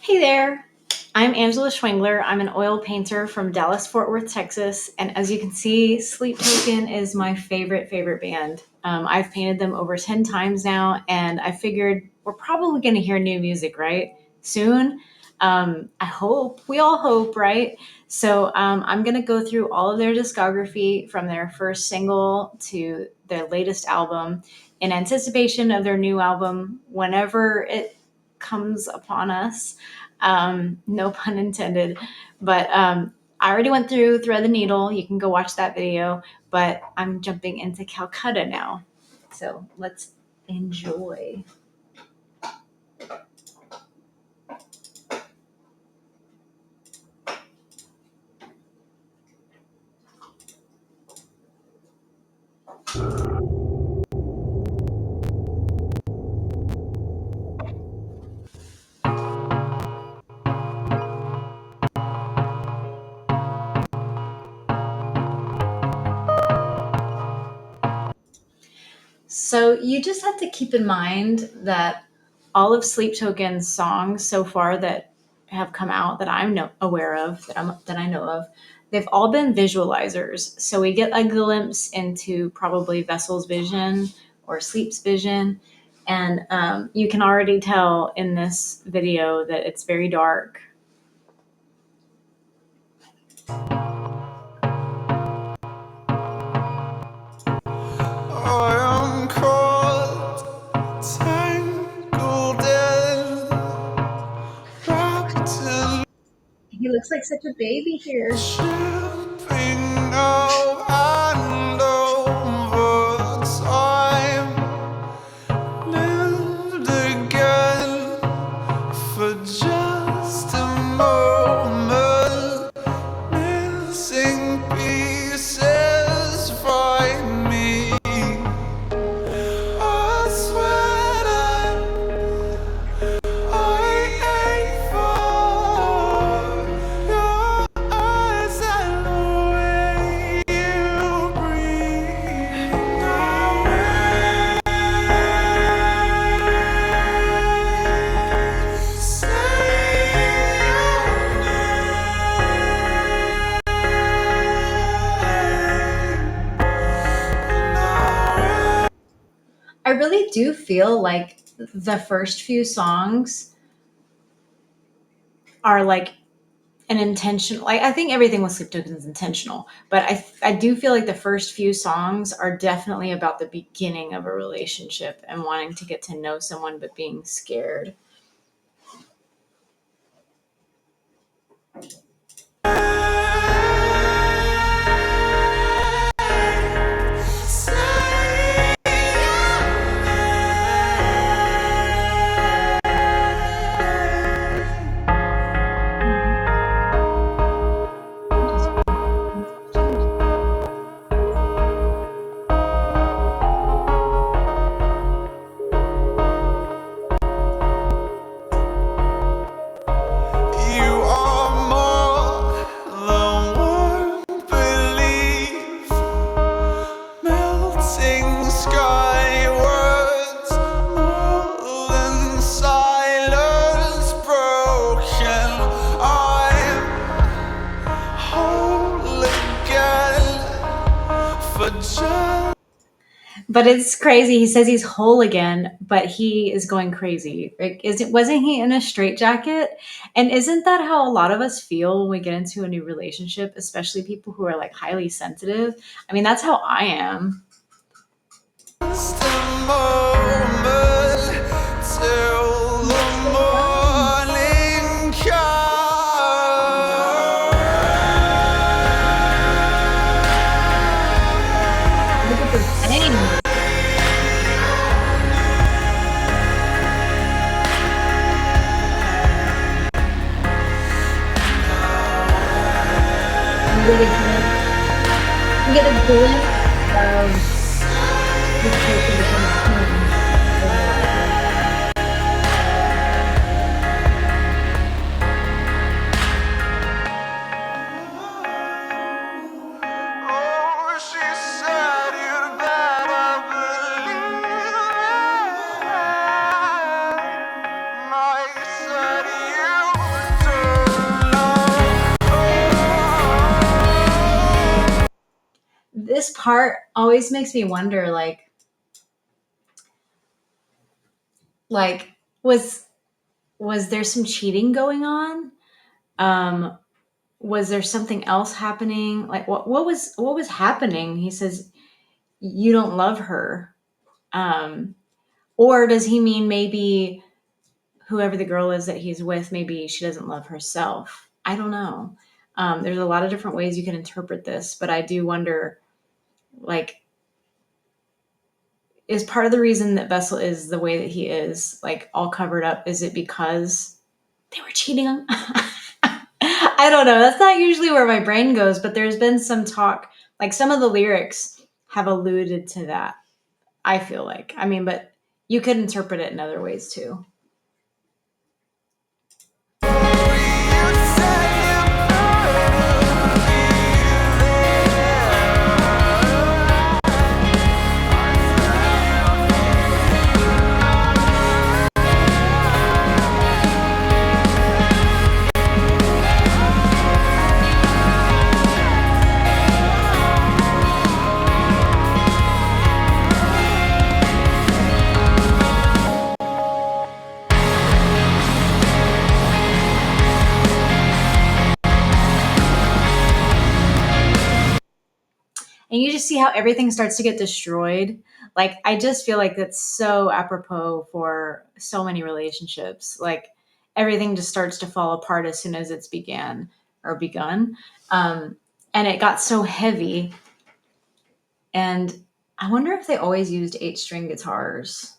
Hey there. I'm Angela Schwengler. I'm an oil painter from Dallas, Fort Worth, Texas. And as you can see, Sleep Token is my favorite band. I've painted them over 10 times now, and I figured we're probably going to hear new music, right? Soon. I hope. We all hope, right? So I'm going to go through all of their discography from their first single to their latest album in anticipation of their new album whenever it comes upon us. No pun intended. But I already went through Thread the Needle. You can go watch that video. But I'm jumping into Calcutta now. So let's enjoy. So you just have to keep in mind that all of Sleep Token's songs so far that have come out that aware of, that I know of, they've all been visualizers. So we get a glimpse into probably Vessel's vision or Sleep's vision, and you can already tell in this video that it's very dark. I am caught, tangled in, wrapped in He looks like such a baby here. shipping now and over time. Lived again for just a moment. Missing pieces find me. I swear that I ache for your eyes and the way you breathe. I really do feel like the first few songs are like an intentional, like, I think everything with Sleep Token is intentional, but I do feel like the first few songs are definitely about the beginning of a relationship and wanting to get to know someone but being scared. You are more than one belief, melting skywards, more than silence broken. I'm whole again for just. But it's crazy. He says he's whole again, but he is going crazy. Like, wasn't he in a straitjacket? And isn't that how a lot of us feel when we get into a new relationship, especially people who are like highly sensitive? I mean, that's how I am. Just a moment till the morning Look at this thing. We get a glimpse of the person becoming Oh, she said you'd better believe it. I said you this part always makes me wonder, like was there some cheating going on? Um, was there something else happening? Like what was happening? He says you don't love her. Um, or does he mean maybe whoever the girl is that he's with, maybe she doesn't love herself? I don't know. There's a lot of different ways you can interpret this, but I do wonder, like, is part of the reason that Bessel is the way that he is, like all covered up, is it because they were cheating on? I don't know. That's not usually where my brain goes, but there's been some talk, like some of the lyrics have alluded to that. I feel like, I mean, but you could interpret it in other ways too. And you just see how everything starts to get destroyed. Like, I just feel like that's so apropos for so many relationships. Like, everything just starts to fall apart as soon as it's begun. Um, and it got so heavy. And I wonder if they always used 8-string guitars.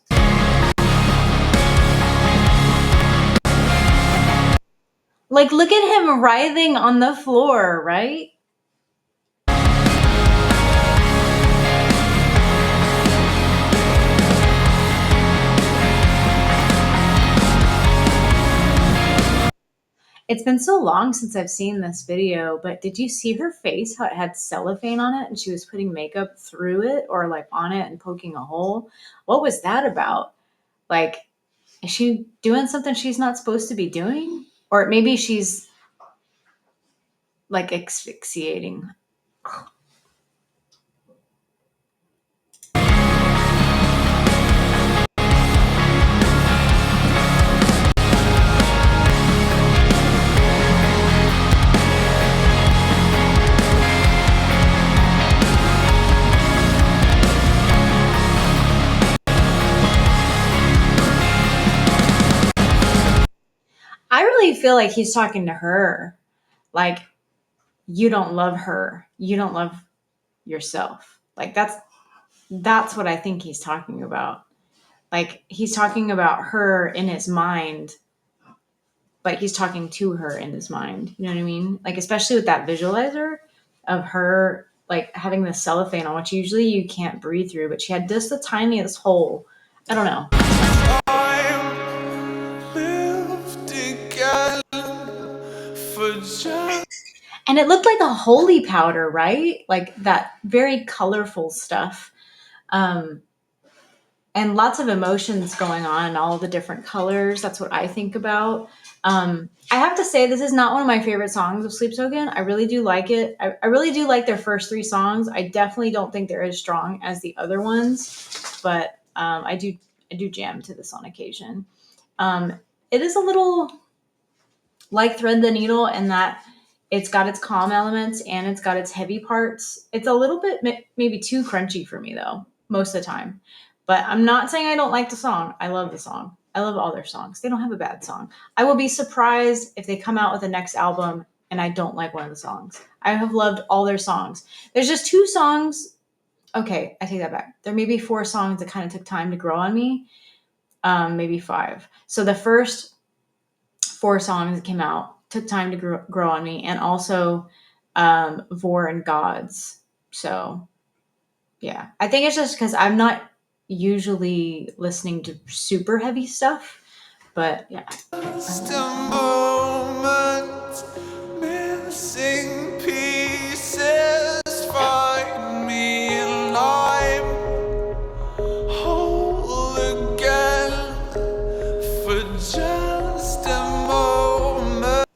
Like, look at him writhing on the floor, right? It's been so long since I've seen this video, but did you see her face? How it had cellophane on it and she was putting makeup through it or like on it and poking a hole? What was that about? Like, is she doing something she's not supposed to be doing? Or maybe she's like asphyxiating. I really feel like he's talking to her. Like, you don't love her. You don't love yourself. Like, that's what I think he's talking about. Like, he's talking about her in his mind, but he's talking to her in his mind. You know what I mean? Like, especially with that visualizer of her like having the cellophane on, which usually you can't breathe through, but she had just the tiniest hole. I don't know. And it looked like a holy powder, right? Like that very colorful stuff. Um, and lots of emotions going on, all the different colors. That's what I think about. I have to say, this is not one of my favorite songs of Sleep Token. I really do like it. I really do like their first 3 songs. I definitely don't think they're as strong as the other ones, but I do jam to this on occasion. It is a little like Thread the Needle in that it's got its calm elements and it's got its heavy parts. It's a little bit maybe too crunchy for me though, most of the time. But I'm not saying I don't like the song. I love the song. I love all their songs. They don't have a bad song. I will be surprised if they come out with the next album and I don't like one of the songs. I have loved all their songs. There's just 2 songs. Okay, I take that back. There may be 4 songs that kind of took time to grow on me. Maybe 5. So the first 4 songs that came out took time to grow on me, and also Vor and Gods. So yeah, I think it's just because I'm not usually listening to super heavy stuff, but yeah. Just a moment, missing pieces find me alive, whole again for just a moment.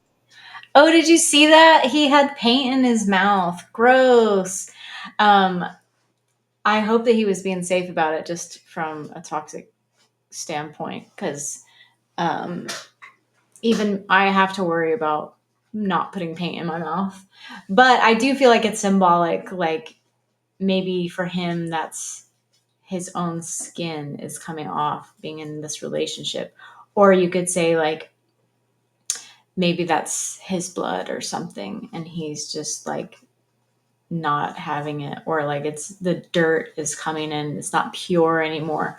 Oh, did you see that? He had paint in his mouth. Gross. I hope that he was being safe about it just from a toxic standpoint, because um, even I have to worry about not putting paint in my mouth. But I do feel like it's symbolic. Like maybe for him, that's his own skin is coming off being in this relationship. Or you could say, like, maybe that's his blood or something, and he's just like not having it, or like it's the dirt is coming in, it's not pure anymore.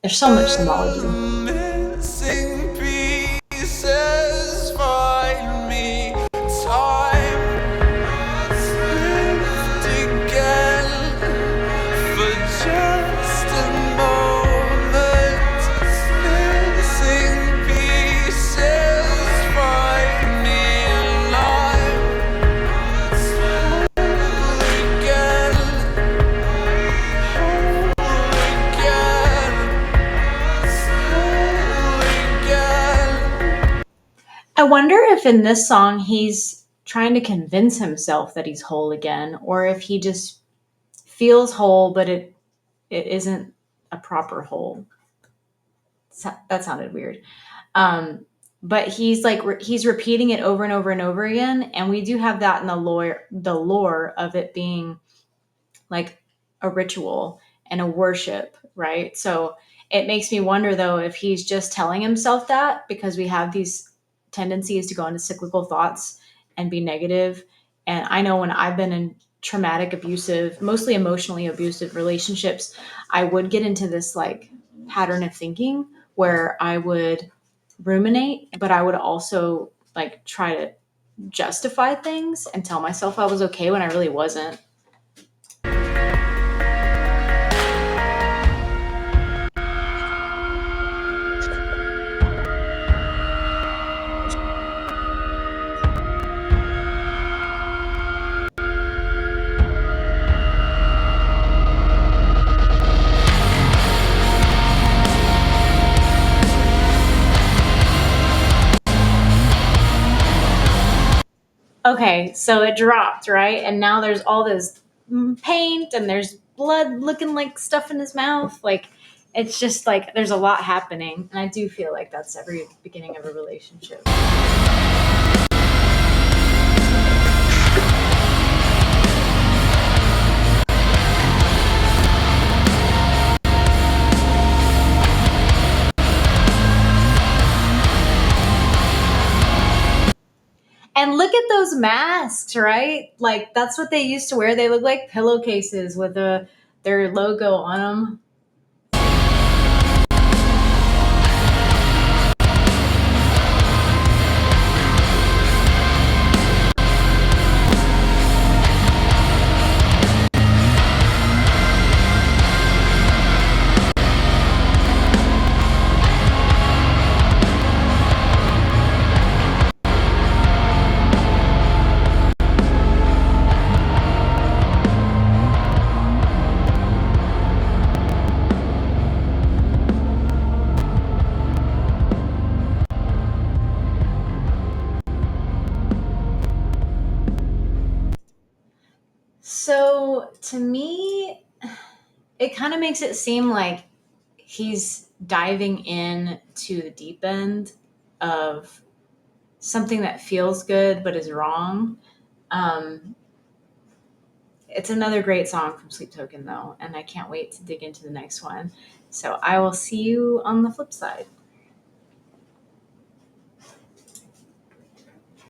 There's so much symbology. Missing pieces find me. Time lived again for just a moment. Missing pieces find me alive again, again. I wonder if in this song he's trying to convince himself that he's whole again, or if he just feels whole, but it isn't a proper whole. That sounded weird. Um, but he's like he's repeating it over and over and over again, and we do have that in the lore of it being like a ritual and a worship, right? So it makes me wonder though if he's just telling himself that because we have these tendencies to go into cyclical thoughts and be negative. And I know when I've been in traumatic, abusive, mostly emotionally abusive relationships, I would get into this like pattern of thinking where I would ruminate, but I would also like try to justify things and tell myself I was okay when I really wasn't. Okay, so it dropped, right? And now there's all this paint and there's blood looking like stuff in his mouth. Like, it's just like there's a lot happening. And I do feel like that's every beginning of a relationship. And look at those masks, right? Like, that's what they used to wear. They look like pillowcases with their logo on them. So to me, it kind of makes it seem like he's diving in to the deep end of something that feels good but is wrong. Um, it's another great song from Sleep Token, though, and I can't wait to dig into the next one. So I will see you on the flip side.